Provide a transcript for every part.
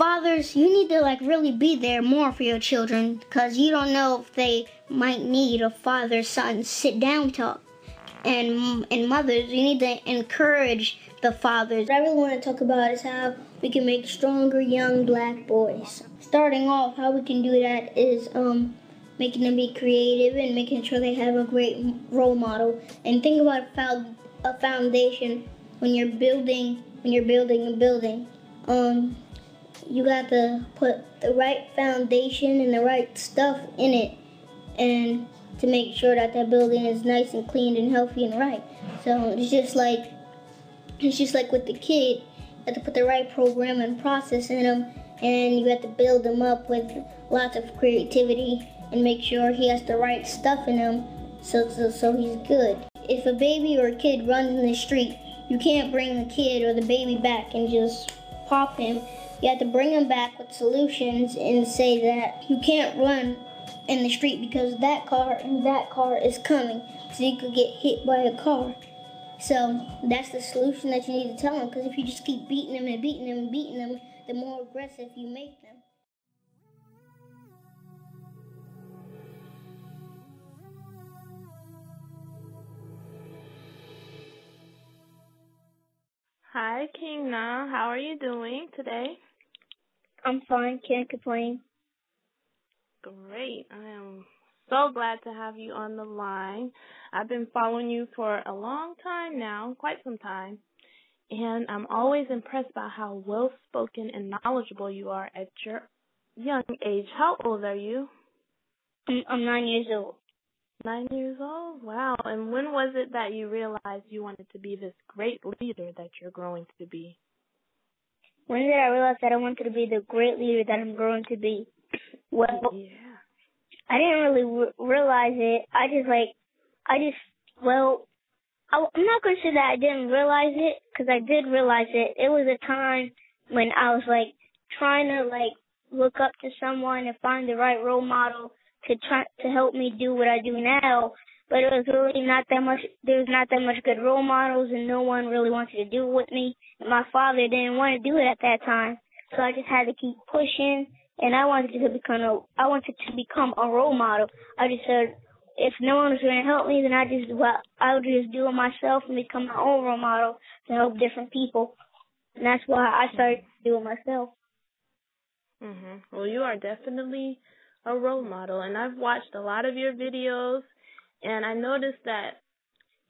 fathers, you need to like really be there more for your children, because you don't know if they might need a father-son sit-down talk. And mothers, you need to encourage the fathers. What I really want to talk about is how we can make stronger young black boys. Starting off, how we can do that is making them be creative and making sure they have a great role model. And think about a foundation when you're building a building. You got to put the right foundation and the right stuff in it, and to make sure that building is nice and clean and healthy and right. So it's just like with the kid, you have to put the right program and process in him, and you have to build him up with lots of creativity and make sure he has the right stuff in him so he's good. If a baby or a kid runs in the street, you can't bring the kid or the baby back and just pop him. You have to bring him back with solutions and say that you can't run in the street because that car is coming, so you could get hit by a car. So that's the solution that you need to tell them, because if you just keep beating them and beating them and beating them, the more aggressive you make them. Hi, King Nahh. How are you doing today? I'm fine, can't complain. Great. I am so glad to have you on the line. I've been following you for a long time now, quite some time, and I'm always impressed by how well-spoken and knowledgeable you are at your young age. How old are you? I'm 9 years old. 9 years old? Wow. And when was it that you realized you wanted to be this great leader that you're growing to be? When did I realize that I wanted to be the great leader that I'm growing to be? Well, yeah. I didn't really realize it. I'm not going to say that I didn't realize it, because I did realize it. It was a time when I was, trying to, look up to someone and find the right role model to help me do what I do now. But it was really not that much, there was not that much good role models, and no one really wanted to do it with me. And my father didn't want to do it at that time. So I just had to keep pushing, and I wanted to become a role model. I just said, if no one was going to help me, then I would just do it myself and become my own role model to help different people. And that's why I started doing it myself. Well, you are definitely a role model, and I've watched a lot of your videos, and I noticed that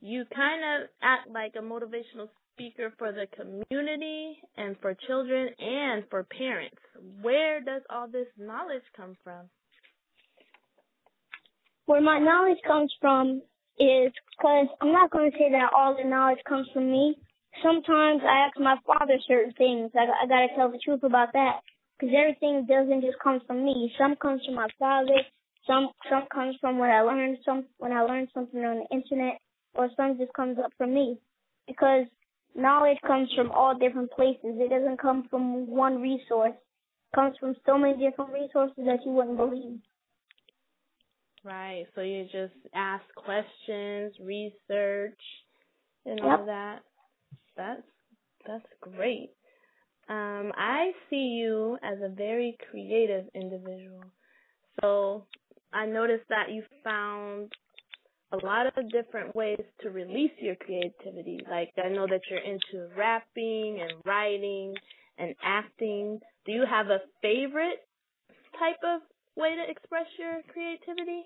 you kind of act like a motivational speaker for the community and for children and for parents. Where does all this knowledge come from? Where my knowledge comes from is, because I'm not going to say that all the knowledge comes from me. Sometimes I ask my father certain things. I got to tell the truth about that, because everything doesn't just come from me. Some comes from my father. Some comes from when I learned something on the internet, or some just comes up from me. Because knowledge comes from all different places. It doesn't come from one resource. It comes from so many different resources that you wouldn't believe. Right. So you just ask questions, research, and all that. That's great. I see you as a very creative individual. So I noticed that you found a lot of different ways to release your creativity. Like, I know that you're into rapping and writing and acting. Do you have a favorite type of way to express your creativity?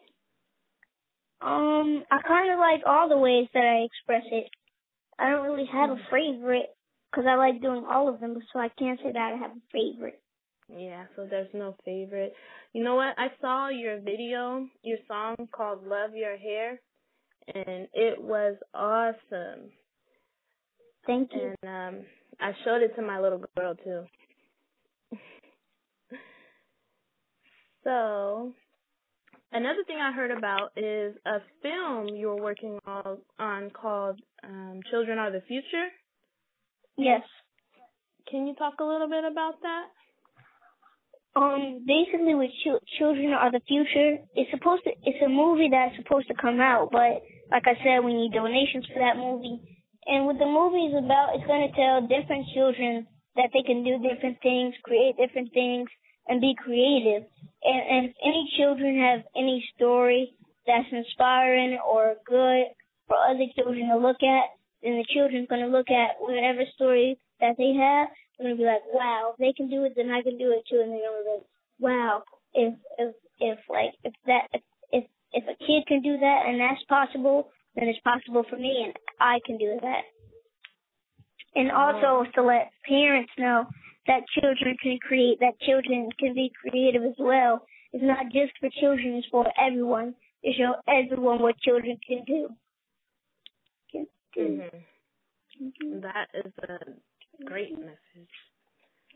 I kind of like all the ways that I express it. I don't really have a favorite, because I like doing all of them, so I can't say that I have a favorite. Yeah, so there's no favorite. You know what? I saw your video, your song called Love Your Hair, and it was awesome. Thank you. And I showed it to my little girl, too. So another thing I heard about is a film you were working on called Children Are the Future. Yes. Can you talk a little bit about that? Basically, with Children Are the Future, it's a movie that's supposed to come out, but like I said, we need donations for that movie. And what the movie is about, it's going to tell different children that they can do different things, create different things, and be creative. And if any children have any story that's inspiring or good for other children to look at, then the children's going to look at whatever story that they have. They're going to be like, wow, if they can do it, then I can do it too. And they're going to be like, wow, if a kid can do that and that's possible, then it's possible for me and I can do that. And also to let parents know that children can create, that children can be creative as well. It's not just for children, it's for everyone. To show everyone what children can do. Mm-hmm. That is a great message.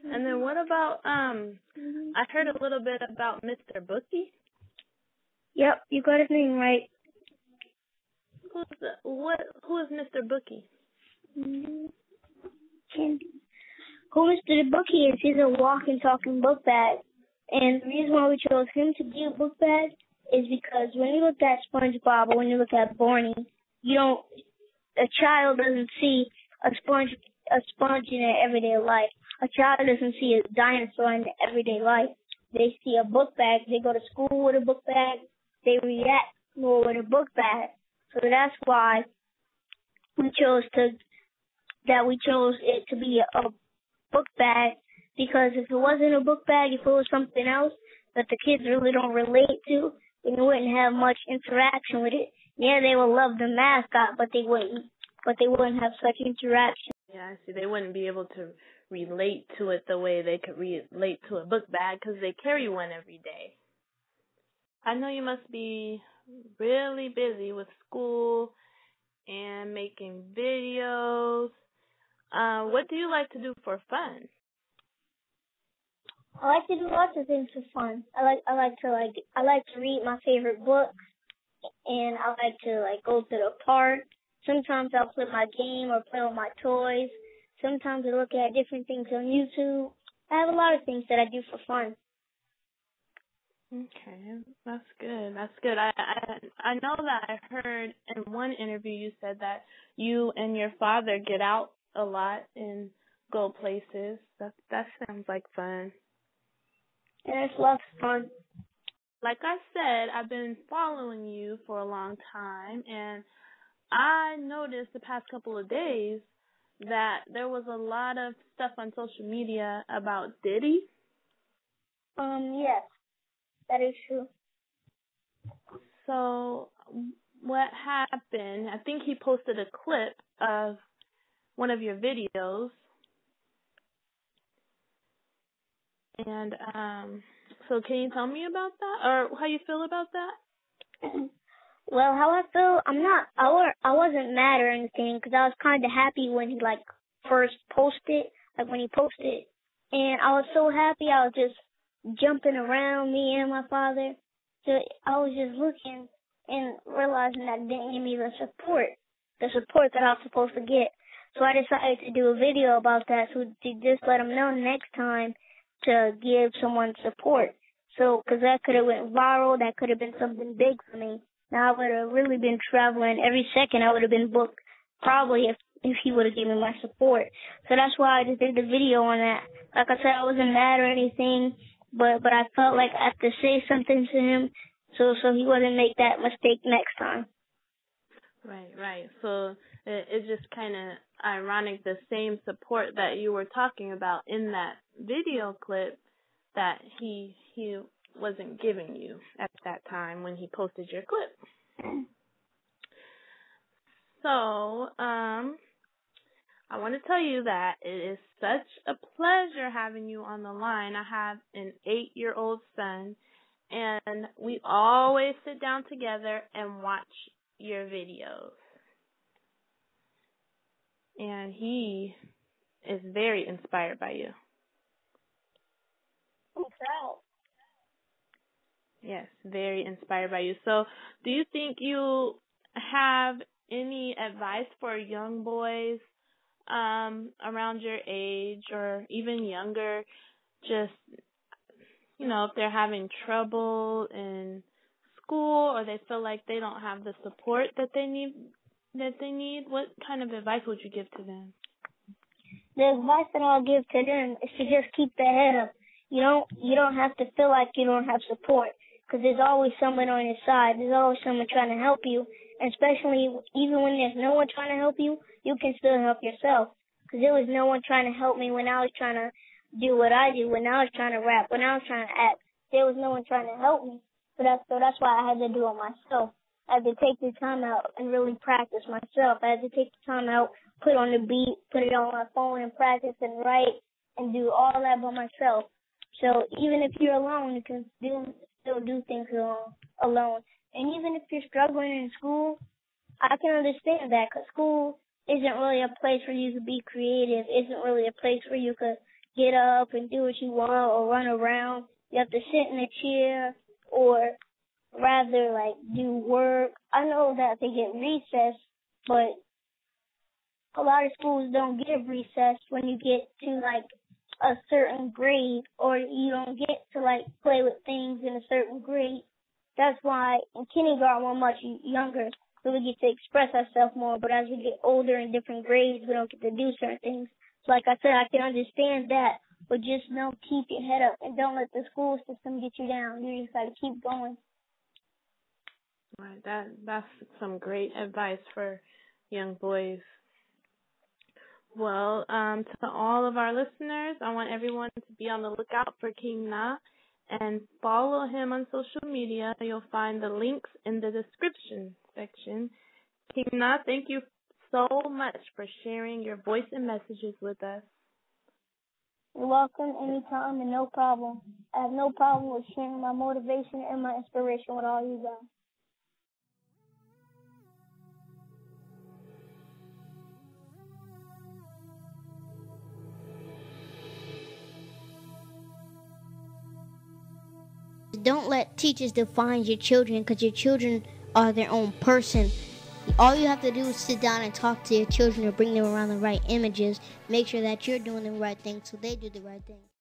And then what about, I heard a little bit about Mr. Bookie. Yep, you got his name right. Who is Mr. Bookie? Who Mr. Bookie is, he's a walking, talking book bag. And the reason why we chose him to be a book bag is because when you look at SpongeBob or when you look at Barney, a child doesn't see a sponge in their everyday life. A child doesn't see a dinosaur in their everyday life. They see a book bag. They go to school with a book bag. They react more with a book bag. So that's why we chose it to be a book bag, because if it wasn't a book bag, if it was something else that the kids really don't relate to, then they wouldn't have much interaction with it. Yeah, they would love the mascot, but they wouldn't have such interaction. Yeah, I see. They wouldn't be able to relate to it the way they could relate to a book bag because they carry one every day. I know you must be really busy with school and making videos. What do you like to do for fun? I like to do lots of things for fun. I like to read my favorite books, and I like to go to the park. Sometimes I'll play my game or play with my toys. Sometimes I look at different things on YouTube. I have a lot of things that I do for fun. Okay, that's good. That's good. I know that I heard in one interview you said that you and your father get out a lot and go places. That sounds like fun. Yeah, it's lots of fun. Like I said, I've been following you for a long time, and I noticed the past couple of days that there was a lot of stuff on social media about Diddy. Yes, that is true. So what happened, I think he posted a clip of one of your videos. And so can you tell me about that, or how you feel about that? Well, how I feel, I wasn't mad or anything, because I was kind of happy when he first posted, when he posted, and I was so happy. I was just jumping around, me and my father. So I was just looking and realizing that it didn't give me the support that I was supposed to get. So I decided to do a video about that, so to just let them know next time to give someone support. So, because that could have went viral, that could have been something big for me. Now I would have really been traveling every second. I would have been booked probably if he would have given my support. So that's why I just did the video on that. Like I said, I wasn't mad or anything, but I felt like I had to say something to him so he wouldn't make that mistake next time. Right. So it's just kind of ironic, the same support that you were talking about in that video clip that he wasn't giving you at that time when he posted your clip. So, I want to tell you that it is such a pleasure having you on the line. I have an 8-year-old son, and we always sit down together and watch your videos. And he is very inspired by you. I'm proud. Yes, very inspired by you. So, do you think you have any advice for young boys around your age or even younger, just, if they're having trouble in school or they feel like they don't have the support that they need, what kind of advice would you give to them? the advice that I'll give to them is to just keep their head up. You don't have to feel like you don't have support, because there's always someone on your side. There's always someone trying to help you, and especially even when there's no one trying to help you, you can still help yourself. Because there was no one trying to help me when I was trying to do what I do, when I was trying to rap, when I was trying to act. There was no one trying to help me. So that's why I had to do it myself. I had to take the time out and really practice myself. I had to take the time out, put on the beat, put it on my phone and practice and write and do all that by myself. So even if you're alone, you can still do things alone. And even if you're struggling in school, I can understand that, because school isn't really a place for you to be creative. Isn't really a place where you could get up and do what you want or run around. You have to sit in a chair or rather like do work. I know that they get recess, but a lot of schools don't give recess when you get to like a certain grade, or you don't get to like play with things in a certain grade. That's why in kindergarten we're much younger, so we get to express ourselves more, but as we get older in different grades, we don't get to do certain things. So like I said, I can understand that, but just keep your head up and don't let the school system get you down. You just got to keep going. Right, that's some great advice for young boys. Well, to all of our listeners, I want everyone to be on the lookout for King Nahh and follow him on social media. You'll find the links in the description section. King Nahh, thank you so much for sharing your voice and messages with us. You're welcome, anytime, and no problem. I have no problem with sharing my motivation and my inspiration with all you guys. Don't let teachers define your children, because your children are their own person. All you have to do is sit down and talk to your children and bring them around the right images. Make sure that you're doing the right thing so they do the right thing.